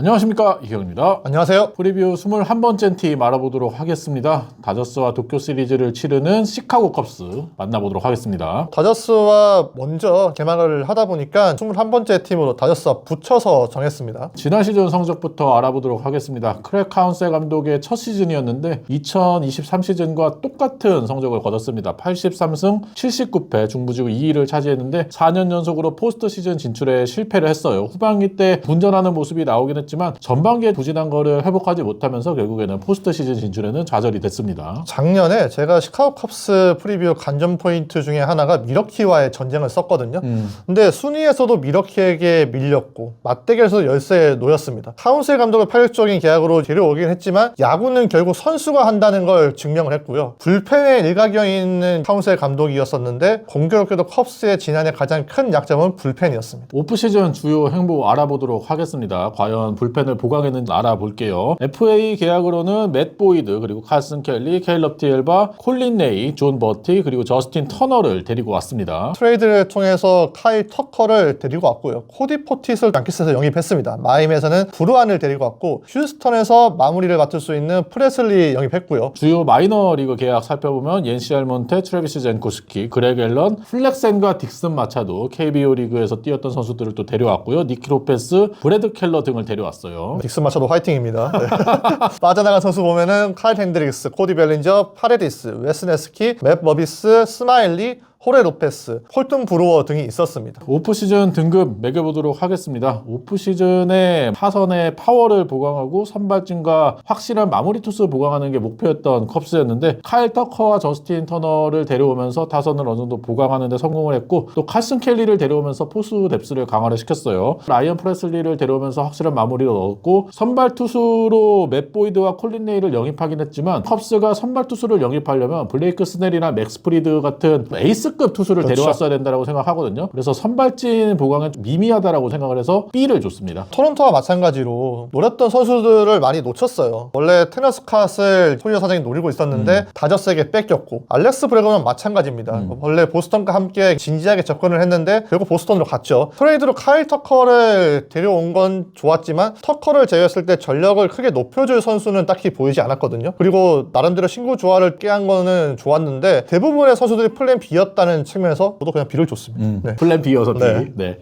안녕하십니까, 이경입니다. 안녕하세요. 프리뷰 21번째 팀 알아보도록 하겠습니다. 다저스와 도쿄 시리즈를 치르는 시카고 컵스 만나보도록 하겠습니다. 다저스와 먼저 개막을 하다 보니까 21번째 팀으로 다저스와 붙여서 정했습니다. 지난 시즌 성적부터 알아보도록 하겠습니다. 크랙 카운세 감독의 첫 시즌이었는데 2023 시즌과 똑같은 성적을 거뒀습니다. 83승 79패 중부지구 2위를 차지했는데 4년 연속으로 포스트 시즌 진출에 실패를 했어요. 후반기 때 분전하는 모습이 나오긴 했지만 전반기에 부진한 거를 회복하지 못하면서 결국에는 포스트 시즌 진출에는 좌절이 됐습니다. 작년에 제가 시카고 컵스 프리뷰 관전 포인트 중에 하나가 미러키와의 전쟁을 썼거든요. 근데 순위에서도 미러키에게 밀렸고 맞대결에서 열세에 놓였습니다. 카운세 감독을 파격적인 계약으로 데려오긴 했지만 야구는 결국 선수가 한다는 걸 증명을 했고요. 불펜에 일가견이 있는 카운세 감독이었었는데 공교롭게도 컵스의 지난해 가장 큰 약점은 불펜이었습니다. 오프시즌 주요 행보 알아보도록 하겠습니다. 과연 불펜을 보강했는지 알아볼게요. FA 계약으로는 맷 보이드, 그리고 칼슨 켈리, 케일럽 티엘바, 콜린 레이, 존 버티, 그리고 저스틴 터너를 데리고 왔습니다. 트레이드를 통해서 카일 터커를 데리고 왔고요. 코디 포티스를 양키스에서 영입했습니다. 마임에서는 브루안을 데리고 왔고 휴스턴에서 마무리를 맡을 수 있는 프레슬리 영입했고요. 주요 마이너 리그 계약 살펴보면 옌시 알몬테, 트래비스 젠코스키, 그렉 앨런, 플렉센과 딕슨 마차도 KBO 리그에서 뛰었던 선수들을 또 데려왔고요. 니키 로페스, 브래드 켈러 등을 데려왔어요. 딕슨 마차도 화이팅입니다. 네. 빠져나간 선수 보면은 카일 핸드릭스, 코디 벨린저, 파레디스, 웨스네스키, 맷 버비스, 스마일리, 호레 로페스, 콜튼 브루어 등이 있었습니다. 오프시즌 등급 매겨보도록 하겠습니다. 오프시즌에 타선의 파워를 보강하고 선발진과 확실한 마무리 투수 보강하는 게 목표였던 컵스였는데 카일 터커와 저스틴 터너를 데려오면서 타선을 어느 정도 보강하는 데 성공을 했고 또 칼슨 켈리를 데려오면서 포수 뎁스를 강화를 시켰어요. 라이언 프레슬리를 데려오면서 확실한 마무리를 얻었고 선발 투수로 맷 보이드와 콜린 레이를 영입하긴 했지만 컵스가 선발 투수를 영입하려면 블레이크 스넬이나 맥스 프리드 같은 에이스 급 투수를 그렇죠. 데려왔어야 된다고 생각하거든요. 그래서 선발진 보강은 좀 미미하다라고 생각을 해서 B를 줬습니다. 토론토와 마찬가지로 노렸던 선수들을 많이 놓쳤어요. 원래 테너스 캇을 토니오 사장이 노리고 있었는데 다저스에게 뺏겼고 알렉스 브레거는 마찬가지입니다. 원래 보스턴과 함께 진지하게 접근을 했는데 결국 보스턴으로 갔죠. 트레이드로 카일 터커를 데려온 건 좋았지만 터커를 제외했을 때 전력을 크게 높여줄 선수는 딱히 보이지 않았거든요. 그리고 나름대로 신구 조화를 깨한 거는 좋았는데 대부분의 선수들이 플랜 B였다 다는 측면에서 저도 그냥 B를 줬습니다. 네. 플랜 B여서 B. 네. 네.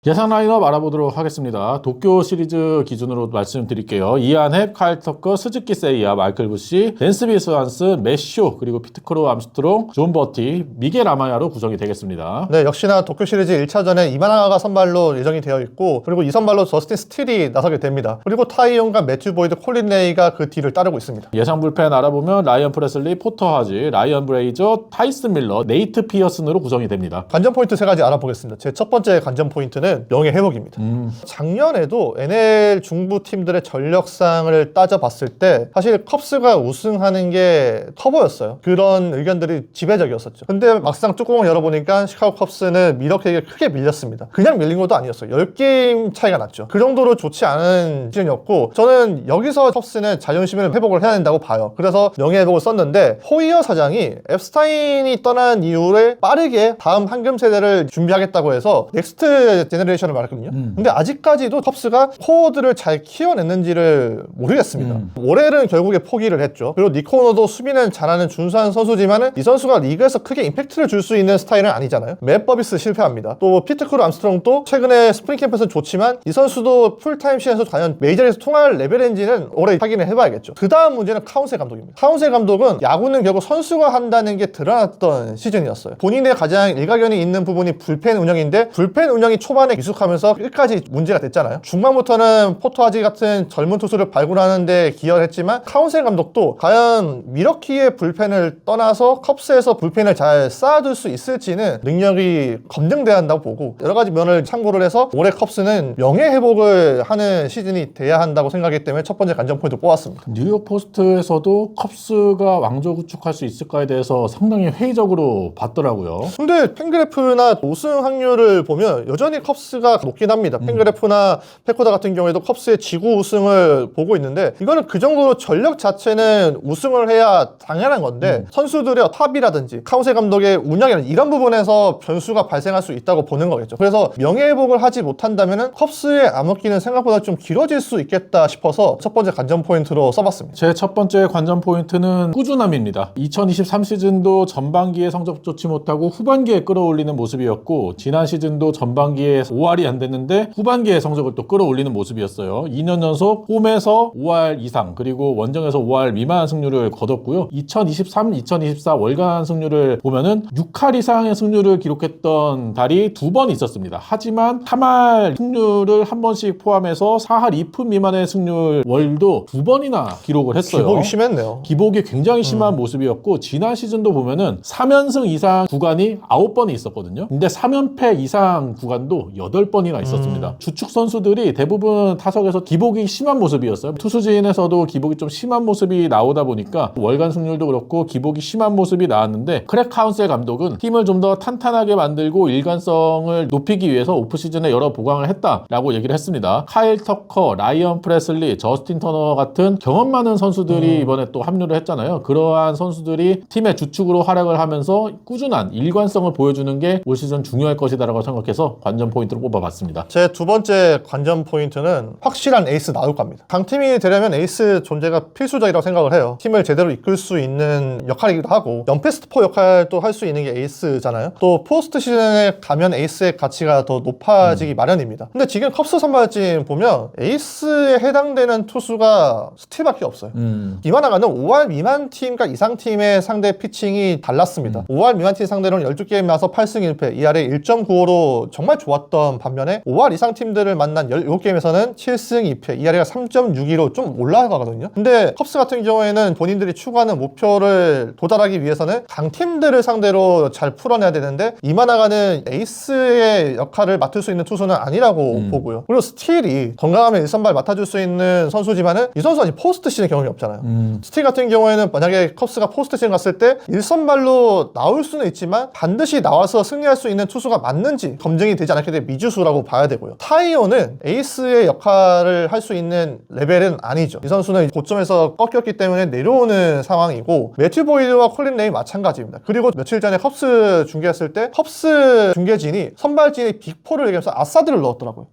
예상 라인업 알아보도록 하겠습니다. 도쿄 시리즈 기준으로 말씀드릴게요. 이안 헵, 카일 터커, 스즈키 세이야, 마이클 부시, 댄스비 스완스, 매쇼, 그리고 피트크로 암스트롱, 존 버티, 미겔 아마야로 구성이 되겠습니다. 네, 역시나 도쿄 시리즈 1차전에 이마나가가 선발로 예정이 되어 있고 그리고 이 선발로 저스틴 스틸이 나서게 됩니다. 그리고 타이온과 매튜 보이드, 콜린 레이가 그 뒤를 따르고 있습니다. 예상 불펜 알아보면 라이언 프레슬리, 포터 하지, 라이언 브레이저, 타이슨 밀러, 네이트 피어슨으로 구성이 됩니다. 관전 포인트 세 가지 알아보겠습니다. 제 첫 번째 관전 포인트는 명예 회복입니다. 작년에도 NL 중부 팀들의 전력상을 따져봤을 때 사실 컵스가 우승하는 게 커보였어요. 그런 의견들이 지배적이었었죠. 근데 막상 뚜껑을 열어보니까 시카고 컵스는 미러키에게 크게 밀렸습니다. 그냥 밀린 것도 아니었어요. 10게임 차이가 났죠. 그 정도로 좋지 않은 시즌이었고 저는 여기서 컵스는 자존심을 회복을 해야 된다고 봐요. 그래서 명예 회복을 썼는데 호이어 사장이 앱스타인이 떠난 이후에 빠르게 다음 황금 세대를 준비하겠다고 해서 넥스트 제너레이션을 말했거든요. 근데 아직까지도 컵스가 코어들을 잘 키워냈는지를 모르겠습니다. 월렐은 결국에 포기를 했죠. 그리고 니코너도 수비는 잘하는 준수한 선수지만은 이 선수가 리그에서 크게 임팩트를 줄 수 있는 스타일은 아니잖아요. 맷 버비스 실패합니다. 또 피트크루 암스트롱도 최근에 스프링 캠프에서 좋지만 이 선수도 풀타임 시즌에서 과연 메이저리그에서 통할 레벨인지는 올해 확인을 해봐야겠죠. 그 다음 문제는 카운세 감독입니다. 카운세 감독은 야구는 결국 선수가 한다는 게 드러났던 시즌이었어요. 본인의 가장 일가견이 있는 부분이 불펜 운영인데 불펜 운영이 초반에 기숙하면서 끝까지 문제가 됐잖아요. 중반부터는 포토하지 같은 젊은 투수를 발굴하는데 기여를 했지만 카운세 감독도 과연 미러키의 불펜을 떠나서 컵스에서 불펜을 잘 쌓아둘 수 있을지는 능력이 검증돼야 한다고 보고 여러 가지 면을 참고를 해서 올해 컵스는 명예 회복을 하는 시즌이 돼야 한다고 생각하기 때문에 첫 번째 관전 포인트 뽑았습니다. 뉴욕 포스트에서도 컵스가 왕조 구축할 수 있을까에 대해서 상당히 회의적으로 봤더라고요. 근데 팬그래프나 우승 확률을 보면 여전히 컵스 컵스가 높긴 합니다. 팬그래프나 패코다 같은 경우에도 컵스의 지구 우승을 보고 있는데 이거는 그 정도로 전력 자체는 우승을 해야 당연한 건데 선수들의 탑이라든지 카우세 감독의 운영이라든지 이런 부분에서 변수가 발생할 수 있다고 보는 거겠죠. 그래서 명예회복을 하지 못한다면은 컵스의 암흑기는 생각보다 좀 길어질 수 있겠다 싶어서 첫 번째 관전 포인트로 써봤습니다. 제 첫 번째 관전 포인트는 꾸준함입니다. 2023 시즌도 전반기에 성적 좋지 못하고 후반기에 끌어올리는 모습이었고 지난 시즌도 전반기에 5할이 안 됐는데 후반기에 성적을 또 끌어올리는 모습이었어요. 2년 연속 홈에서 5할 이상 그리고 원정에서 5할 미만 승률을 거뒀고요. 2023, 2024 월간 승률을 보면은 6할 이상의 승률을 기록했던 달이 2번 있었습니다. 하지만 3할 승률을 한 번씩 포함해서 4할 2푼 미만의 승률 월도 2번이나 기록을 했어요. 기복이 심했네요. 기복이 굉장히 심한 모습이었고 지난 시즌도 보면은 3연승 이상 구간이 9번이 있었거든요. 근데 3연패 이상 구간도 8번이나 있었습니다. 주축 선수들이 대부분 타석에서 기복이 심한 모습이었어요. 투수진에서도 기복이 좀 심한 모습이 나오다 보니까 월간 승률도 그렇고 기복이 심한 모습이 나왔는데 크랙 카운셀 감독은 팀을 좀 더 탄탄하게 만들고 일관성을 높이기 위해서 오프시즌에 여러 보강을 했다라고 얘기를 했습니다. 카일 터커, 라이언 프레슬리, 저스틴 터너 같은 경험 많은 선수들이 이번에 또 합류를 했잖아요. 그러한 선수들이 팀의 주축으로 활약을 하면서 꾸준한 일관성을 보여주는 게 올 시즌 중요할 것이다라고 생각해서 관전 포인트로 뽑아봤습니다. 제 두 번째 관전 포인트는 확실한 에이스 나올 겁니다. 강팀이 되려면 에이스 존재가 필수적이라고 생각을 해요. 팀을 제대로 이끌 수 있는 역할이기도 하고 연패 스토퍼 역할도 할 수 있는 게 에이스잖아요. 또 포스트 시즌에 가면 에이스의 가치가 더 높아지기 마련입니다. 근데 지금 컵스 선발진 보면 에이스에 해당되는 투수가 스틸밖에 없어요. 이만하가는 5할 미만 팀과 이상 팀의 상대 피칭이 달랐습니다. 5할 미만 팀 상대로는 12게임 나서 8승 1패, ERA 1.95로 정말 좋았던 반면에 5할 이상 팀들을 만난 17게임에서는 7승 2패, ERA가 3.62로 좀 올라가거든요. 근데 컵스 같은 경우에는 본인들이 추구하는 목표를 도달하기 위해서는 강팀들을 상대로 잘 풀어내야 되는데 이만하가는 에이스의 역할을 맡을 수 있는 투수는 아니라고 보고요. 그리고 스틸이 건강하면 1선발 맡아줄 수 있는 선수지만은 이 선수가 아직 포스트 시즌 경험이 없잖아요. 스틸 같은 경우에는 만약에 컵스가 포스트 시즌 갔을 때 1선발로 나올 수는 있지만 반드시 나와서 승리할 수 있는 투수가 맞는지 검증이 되지 않았기 때문에 미지수라고 봐야 되고요. 타이어는 에이스의 역할을 할 수 있는 레벨은 아니죠. 이 선수는 고점에서 꺾였기 때문에 내려오는 상황이고 매튜 보이드와 콜린 레이 마찬가지입니다. 그리고 며칠 전에 컵스 중계했을 때 컵스 중계진이 선발진의 빅4를 얘기하면서 아사드를 넣었더라고요.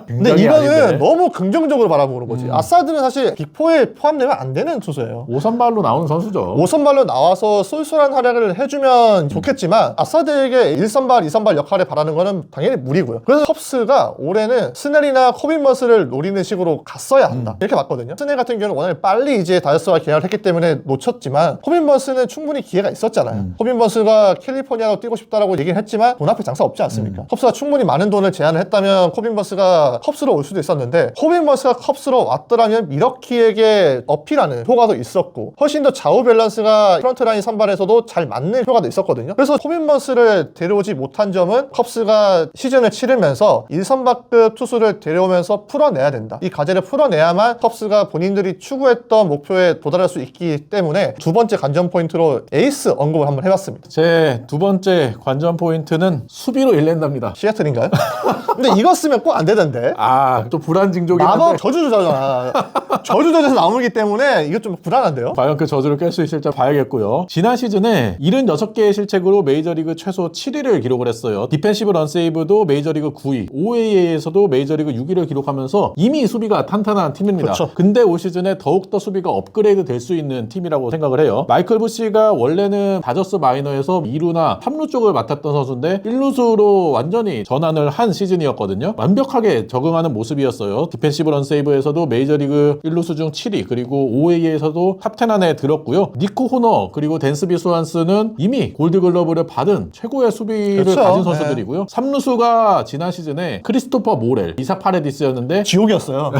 근데 이거는 아닌데. 너무 긍정적으로 바라보는 거지. 아사드는 사실 빅4에 포함되면 안 되는 투수예요. 5선발로 나오는 선수죠. 5선발로 나와서 쏠쏠한 활약을 해주면 좋겠지만 아사드에게 1선발, 2선발 역할을 바라는 거는 당연히 무리고요. 그래서 컵스가 올해는 스넬이나 코빈 버스를 노리는 식으로 갔어야 한다. 이렇게 봤거든요. 스넬 같은 경우는 워낙 빨리 이제 다저스와 계약을 했기 때문에 놓쳤지만 코빈 버스는 충분히 기회가 있었잖아요. 코빈 버스가 캘리포니아로 뛰고 싶다라고 얘기를 했지만 돈 앞에 장사 없지 않습니까? 컵스가 충분히 많은 돈을 제안을 했다면 코빈 버스가 컵스로 올 수도 있었는데 코빈 버스가 컵스로 왔더라면 미러키에게 어필하는 효과도 있었고 훨씬 더 좌우 밸런스가 프런트라인 선발에서도 잘 맞는 효과도 있었거든요. 그래서 코빈 버스를 데려오지 못한 점은 컵스가 시즌을 치르면서 1선발급 투수를 데려오면서 풀어내야 된다. 이 과제를 풀어내야만 컵스가 본인들이 추구했던 목표에 도달할 수 있기 때문에 두 번째 관전 포인트로 에이스 언급을 한번 해봤습니다. 제 두 번째 관전 포인트는 수비로 일랜다입니다. 시애틀인가요? 근데 이거 쓰면 꼭 안 되던데. 또 불안 징조긴 마법 한데 저주조잖아. 저주조에서 나오기 때문에 이거 좀 불안한데요? 과연 그 저주를 깰 수 있을지 봐야겠고요. 지난 시즌에 76개의 실책으로 메이저리그 최소 7위를 기록을 했어요. 디펜시브 런세이브도 메이저리그 9위, OAA에서도 메이저리그 6위를 기록하면서 이미 수비가 탄탄한 팀입니다. 그렇죠. 근데 올 시즌에 더욱더 수비가 업그레이드 될 수 있는 팀이라고 생각을 해요. 마이클 부시가 원래는 다저스 마이너에서 2루나 3루 쪽을 맡았던 선수인데 1루수로 완전히 전환을 한 시즌이었거든요. 완벽하게 적응하는 모습이었어요. 디펜시브 런세이브에서도 메이저리그 1루수 중 7위, 그리고 OA에서도 탑10 안에 들었고요. 니코 호너 그리고 댄스비 스완스는 이미 골드글러브를 받은 최고의 수비를 그렇죠. 가진 선수들이고요. 3루수가 지난 시즌에 크리스토퍼 모렐, 이사 파레디스였는데 지옥이었어요.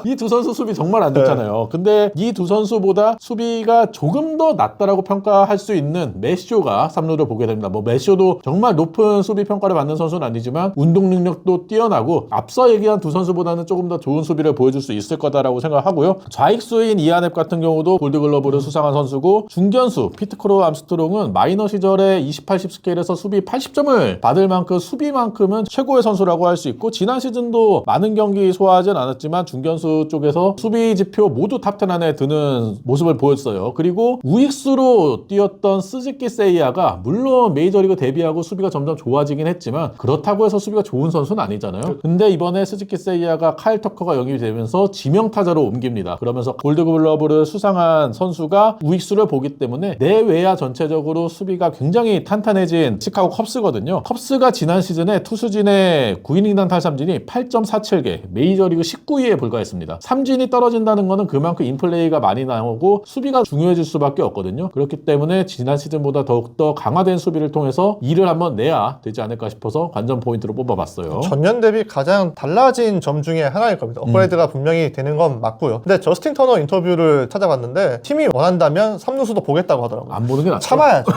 이 두 선수 수비 정말 안 좋잖아요. 근데 이 두 선수보다 수비가 조금 더 낫다라고 평가할 수 있는 매쇼가 3루를 보게 됩니다. 매쇼도 정말 높은 수비 평가를 받는 선수는 아니지만 운동 능력도 뛰어나고 앞서 얘기한 두 선수보다는 조금 더 좋은 수비를 보여줄 수 있을 거다라고 생각하고요. 좌익수인 이안앱 같은 경우도 골드글러브를 수상한 선수고, 중견수 피트크로 암스트롱은 마이너 시절에 20-80 스케일에서 수비 80점을 받을 만큼 수비만큼은 최고의 선수라고 할 수 있고, 지난 시즌도 많은 경기 소화하진 않았지만 중견수 쪽에서 수비 지표 모두 탑10 안에 드는 모습을 보였어요. 그리고 우익수로 뛰었던 스즈키 세이야가 물론 메이저리그 데뷔하고 수비가 점점 좋아지긴 했지만 그렇다고 해서 수비가 좋은 선수는 아니잖아요. 근데 이번에 스즈키 세이야가 카일 터커가 영입이 되면서 지명타자로 옮깁니다. 그러면서 골드글러브를 수상한 선수가 우익수를 보기 때문에 내외야 전체적으로 수비가 굉장히 탄탄해진 시카고 컵스거든요. 컵스가 지난 시즌에 투수진의 9이닝당 탈삼진이 8.47개, 메이저리그 19위에 불과했습니다. 삼진이 떨어진다는 거는 그만큼 인플레이가 많이 나오고 수비가 중요해질 수밖에 없거든요. 그렇기 때문에 지난 시즌보다 더욱더 강화된 수비를 통해서 일을 한번 내야 되지 않을까 싶어서 관전 포인트로 뽑아봤어요. 전년 대비 가장 달라진 점 중에 하나일 겁니다. 업그레이드가 분명히 되는 건 맞고요. 근데 저스틴 터너 인터뷰를 찾아봤는데 팀이 원한다면 3루수도 보겠다고 하더라고요. 안 보는 게 낫죠. 참아야죠.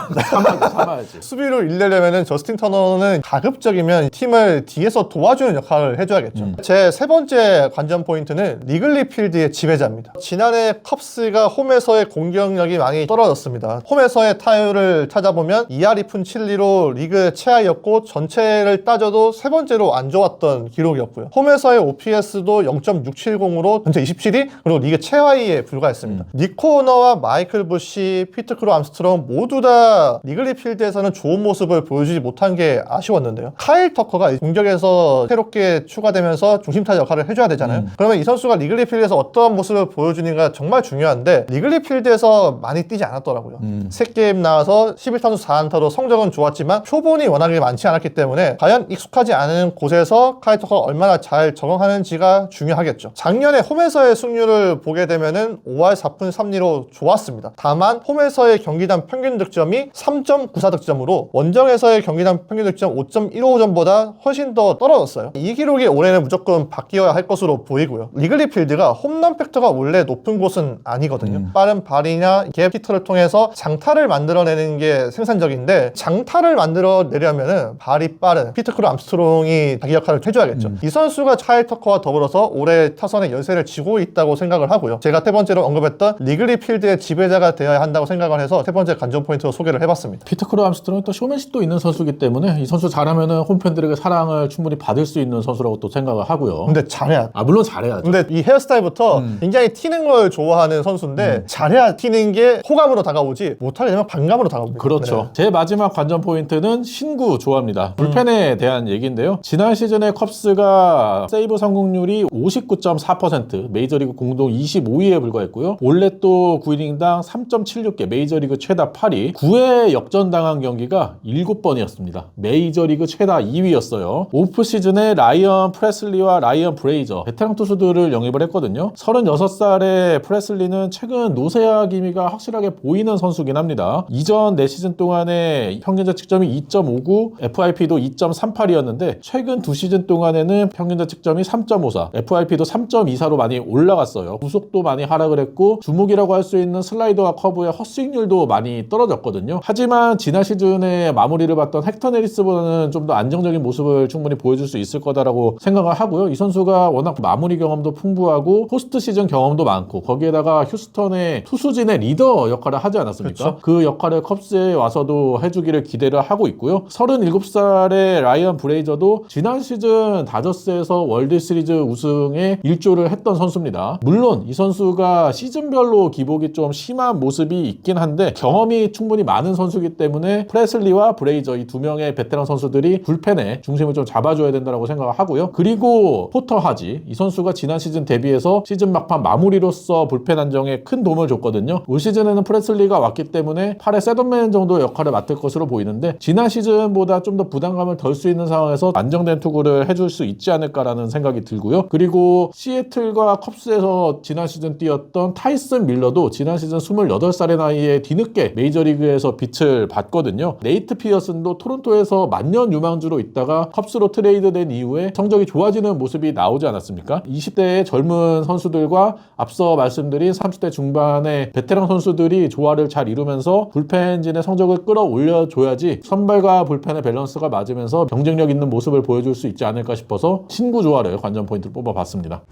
참아야지. 수비를 일내려면 저스틴 터너는 가급적이면 팀을 뒤에서 도와주는 역할을 해줘야겠죠. 제 세 번째 관전 포인트는 리글리 필드의 지배자입니다. 지난해 컵스가 홈에서의 공격력이 많이 떨어졌습니다. 홈에서의 타율을 찾아보면 2할 2푼 7리로 리그 최하였고 전체를 따져도 세 번째로 안 좋았던 기록이었고요. 홈에서의 OPS도 0.670으로 전체 27위, 그리고 리그 최하위에 불과했습니다. 니코너와 마이클 부시, 피트크로 암스트롱 모두 다 리글리 필드에서는 좋은 모습을 보여주지 못한 게 아쉬웠는데요. 카일 터커가 공격에서 새롭게 추가되면서 중심타자 역할을 해줘야 되잖아요. 그러면 이 선수가 리글리 필드에서 어떤 모습을 보여주는가 정말 중요한데 리글리 필드에서 많이 뛰지 않았더라고요. 3게임 나와서 11타수 4안타로 성적은 좋았지만 표본이 워낙에 많지 않았기 때문에 과연 익숙하지 않은 곳에서 카일 터커가 얼마나 잘 적응하는지가 중요하겠죠. 작년에 홈에서의 승률을 보게 되면은 5할 4푼 3리로 좋았습니다. 다만 홈에서의 경기당 평균 득점이 3.94득점으로 원정에서의 경기당 평균 득점 5.15점보다 훨씬 더 떨어졌어요. 이 기록이 올해는 무조건 바뀌어야 할 것으로 보이고요. 리글리 필드가 홈런 팩터가 원래 높은 곳은 아니거든요. 빠른 발이나 갭 히트를 통해서 장타를 만들어내는 게 생산적인데, 장타를 만들어내려면은 발이 빠른 피트크로 암스트롱이 자기 역할을 해줘야겠죠. 이 선수가 카일 터커와 더불어서 올해 타선의 열세를 쥐고 있다고 생각을 하고요. 제가 세 번째로 언급했던 리글리 필드의 지배자가 되어야 한다고 생각을 해서 세 번째 관전 포인트로 소개를 해봤습니다. 피트크로 암스트롱은 또 쇼맨십도 있는 선수이기 때문에 이 선수 잘하면은 홈팬들에게 사랑을 충분히 받을 수 있는 선수라고 또 생각을 하고요. 근데 잘해야 돼. 물론 잘해야죠. 근데 이 헤어스타일부터 굉장히 튀는 걸 좋아하는 선수인데 잘해야 튀는 게 호감으로 다가오지 못하게 되면 반감으로 다가옵니다. 그렇죠. 제 마지막 관전 포인트는 신구 좋아합니다. 불펜에 대한 얘기인데요. 지난 시즌에 컵스가 세이브 성공률이 59.4%, 메이저리그 공동 25위에 불과했고요. 올해 또 9이닝당 3.76개, 메이저리그 최다 8위, 9회 역전당한 경기가 7번이었습니다. 메이저리그 최다 2위였어요. 오프 시즌에 라이언 프레슬리와 라이언 브레이저, 베테랑 투수들을 영입을 했거든요. 36살의 프레슬리는 최근 노세아 기미가 확실하게 보이는 선수긴 합니다. 이전 4시즌 동안에 평균 자책점이 2.59, FIP도 2.38이었는데 최근 2시즌 동안에는 평균 자책점이 3.54, FIP도 3.24로 많이 올라갔어요. 구속도 많이 하락을 했고 주목이라고 할 수 있는 슬라이더와 커브의 헛스윙률도 많이 떨어졌거든요. 하지만 지난 시즌에 마무리를 봤던 헥터 네리스보다는 좀 더 안정적인 모습을 충분히 보여줄 수 있을 거다라고 생각을 하고요. 이 선수가 워낙 마무리 경험도 풍부하고 포스트 시즌 경험도 많고 거기에다가 휴스턴의 투수진의 리더 역할을 하지 않았습니까? 그쵸? 그 역할을 컵스에 와서도 해주기를 기대를 하고 있고요. 37살의 라이언 브레이저도 지난 시즌 다저스에서 월드시리즈 우승에 일조를 했던 선수입니다. 물론 이 선수가 시즌별로 기복이 좀 심한 모습이 있긴 한데 경험이 충분히 많은 선수이기 때문에 프레슬리와 브레이저 이 두 명의 베테랑 선수들이 불펜에 중심을 좀 잡아줘야 된다고 생각을 하고요. 그리고 포터 하지, 이 선수가 지난 시즌 데뷔해서 시즌 막판 마무리로서 불펜 안정에 큰 도움을 줬거든요. 올 시즌에는 프레슬리가 왔기 때문에 8회 셋업맨 정도의 역할을 맡을 것으로 보이는데 지난 시즌보다 좀 더 부담감을 덜 수 있는 상황에서 안정된 투구를 해줄 수 있지 않을까라는 생각이 들고요. 그리고 시애틀과 컵스에서 지난 시즌 뛰었던 타이슨 밀러도 지난 시즌 28살의 나이에 뒤늦게 메이저리그에서 빛을 봤거든요. 네이트 피어슨도 토론토에서 만년 유망주로 있다가 컵스로 트레이드된 이후에 성적이 좋아지는 모습이 나오지 않았습니까? 20대의 젊은 선수들과 앞서 말씀드린 30대 중반의 베테랑 선수들이 조화를 잘 이루면서 불펜진의 성적을 끌어올려줘야지 선발과 불펜의 밸런스가 맞으면서 경쟁력 있는 모습을 보여줄 수 수 있지 않을까 싶어서 신구 조화를 관전 포인트를 뽑아봤습니다.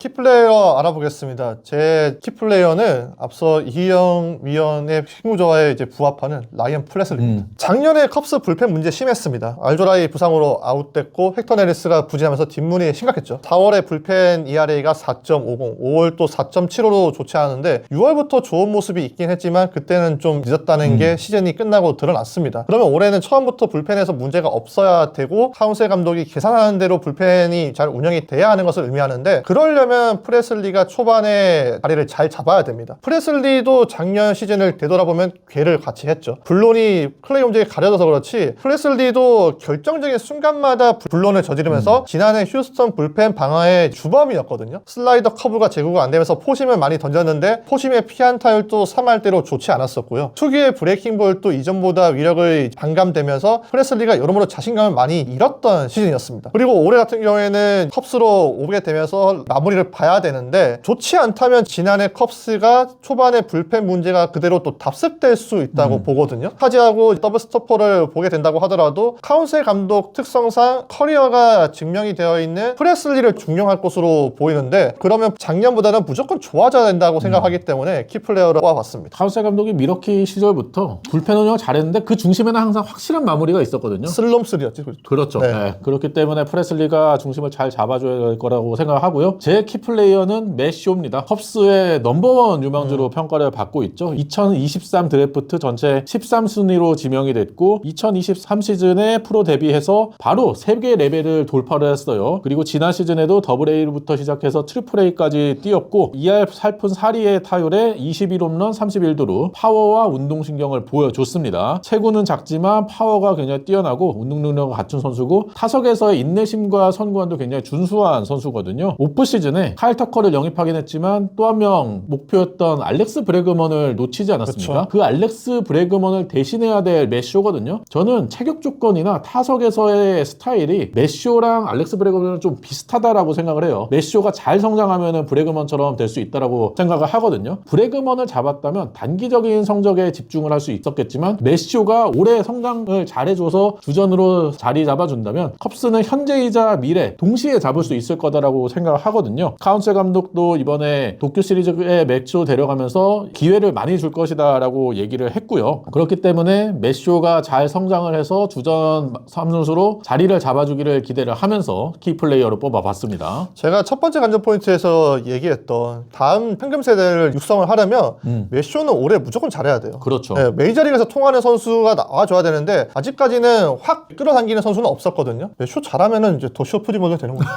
키플레이어 알아보겠습니다. 제 키플레이어는 앞서 이희영 위원의 신구조화에 이제 부합하는 라이언 플레슬리입니다. 작년에 컵스 불펜 문제 심했습니다. 알조라이 부상으로 아웃됐고 헥터 네리스가 부진하면서 뒷문이 심각했죠. 4월에 불펜 ERA가 4.50, 5월 또 4.75로 좋지 않은데 6월부터 좋은 모습이 있긴 했지만 그때는 좀 늦었다는 게 시즌이 끝나고 드러났습니다. 그러면 올해는 처음부터 불펜에서 문제가 없어야 되고 카운셀 감독이 계산하는 대로 불펜이 잘 운영이 돼야 하는 것을 의미하는데 그러려면 프레슬리가 초반에 자리를 잘 잡아야 됩니다. 프레슬리도 작년 시즌을 되돌아보면 괴를 같이 했죠. 블론이 클레이 홈즈에 가려져서 그렇지 프레슬리도 결정적인 순간마다 블론을 저지르면서 지난해 휴스턴 불펜 방어의 주범이었거든요. 슬라이더 커브가 제구가 안 되면서 포심을 많이 던졌는데 포심의 피안타율도 3할대로 좋지 않았었고요. 특유의 브레이킹 볼도 이전보다 위력을 반감되면서 프레슬리가 여러모로 자신감을 많이 잃었던 시즌이었습니다. 그리고 올해 같은 경우에는 컵스로 오게 되면서 마무리를 봐야 되는데 좋지 않다면 지난해 컵스가 초반에 불펜 문제가 그대로 또 답습될 수 있다고 보거든요. 타지하고 더블 스토퍼를 보게 된다고 하더라도 카운셀 감독 특성상 커리어가 증명이 되어 있는 프레슬리를 중용할 것으로 보이는데 그러면 작년보다는 무조건 좋아져야 된다고 생각하기 때문에 키플레이어를 뽑아봤습니다. 카운셀 감독이 미러키 시절부터 불펜 운영을 잘했는데 그 중심에는 항상 확실한 마무리가 있었거든요. 슬럼스리였지. 그렇죠. 네. 네. 그렇기 때문에 프레슬리가 중심을 잘 잡아줘야 될 거라고 생각하고요. 제 키플레이어는 매쇼입니다. 컵스의 넘버원 유망주로 평가를 받고 있죠. 2023 드래프트 전체 13순위로 지명이 됐고 2023 시즌에 프로 데뷔해서 바로 3개 레벨을 돌파를 했어요. 그리고 지난 시즌에도 더블 A부터 시작해서 트리플 A까지 뛰었고 2할 살푼 4리의 타율에 21홈런 31도루 파워와 운동신경을 보여줬습니다. 체구는 작지만 파워가 굉장히 뛰어나고 운동 능력을 갖춘 선수고 타석에서의 인내심과 선구안도 굉장히 준수한 선수거든요. 오프 시즌에 카일 터커를 영입하긴 했지만 또 한 명 목표였던 알렉스 브래그먼을 놓치지 않았습니까? 그쵸. 그 알렉스 브래그먼을 대신해야 될 매쇼거든요. 저는 체격 조건이나 타석에서의 스타일이 매쇼랑 알렉스 브래그먼은 좀 비슷하다라고 생각을 해요. 매쇼가 잘 성장하면 브래그먼처럼 될 수 있다라고 생각을 하거든요. 브래그먼을 잡았다면 단기적인 성적에 집중을 할 수 있었겠지만 매쇼가 올해 성장을 잘해줘서 주전으로 자리 잡아준다면 컵스는 현재이자 미래 동시에 잡을 수 있을 거다라고 생각을 하거든요. 카운셀 감독도 이번에 도쿄 시리즈에 맥쇼 데려가면서 기회를 많이 줄 것이다 라고 얘기를 했고요. 그렇기 때문에 맥쇼가 잘 성장을 해서 주전 3루수로 자리를 잡아주기를 기대를 하면서 키플레이어로 뽑아봤습니다. 제가 첫 번째 관전 포인트에서 얘기했던 다음 황금 세대를 육성을 하려면 매쇼는 올해 무조건 잘해야 돼요. 그렇죠. 네, 메이저리그에서 통하는 선수가 나와줘야 되는데 아직까지는 확 끌어당기는 선수는 없었거든요. 매쇼 잘하면은 이제 더 쇼프리머가 되는 거예요.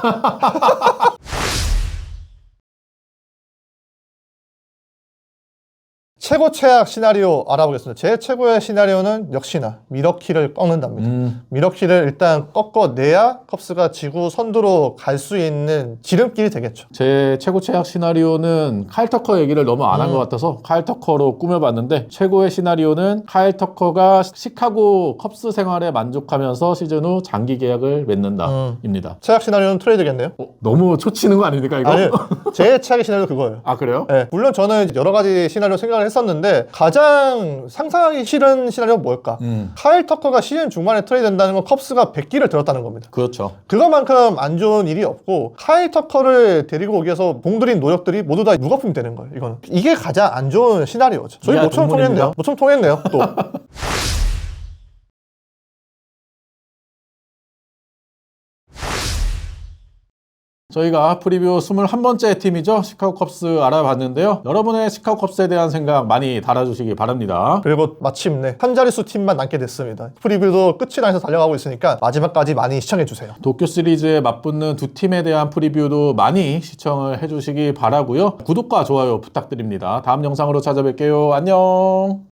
최고 최악 시나리오 알아보겠습니다. 제 최고의 시나리오는 역시나 미러키를 꺾는답니다. 미러키를 일단 꺾어내야 컵스가 지구 선두로 갈 수 있는 지름길이 되겠죠. 제 최고 최악 시나리오는 카일 터커 얘기를 너무 안 한 것 같아서 카일 터커로 꾸며봤는데 최고의 시나리오는 카일 터커가 시카고 컵스 생활에 만족하면서 시즌 후 장기 계약을 맺는다입니다. 최악 시나리오는 트레이드겠네요. 너무 초치는 거 아닙니까 이거? 아니, 제 최악의 시나리오 그거예요. 아 그래요? 네, 물론 저는 여러 가지 시나리오 생각을 했었는데 가장 상상하기 싫은 시나리오는 뭘까? 카일 터커가 시즌 중반에 트레이드 된다는 건 컵스가 100기를 들었다는 겁니다. 그렇죠. 그것만큼 안 좋은 일이 없고 카일 터커를 데리고 오기 위해서 공들인 노력들이 모두 다 무거품이 되는 거예요. 이거는 이게 가장 안 좋은 시나리오죠. 저희 이하 모처럼 통했네요. 동물입니다. 모처럼 통했네요. 또. 저희가 프리뷰 21번째 팀이죠. 시카고 컵스 알아봤는데요. 여러분의 시카고 컵스에 대한 생각 많이 달아주시기 바랍니다. 그리고 마침내 한 자릿수 팀만 남게 됐습니다. 프리뷰도 끝이 나서 달려가고 있으니까 마지막까지 많이 시청해주세요. 도쿄 시리즈에 맞붙는 두 팀에 대한 프리뷰도 많이 시청을 해주시기 바라고요. 구독과 좋아요 부탁드립니다. 다음 영상으로 찾아뵐게요. 안녕.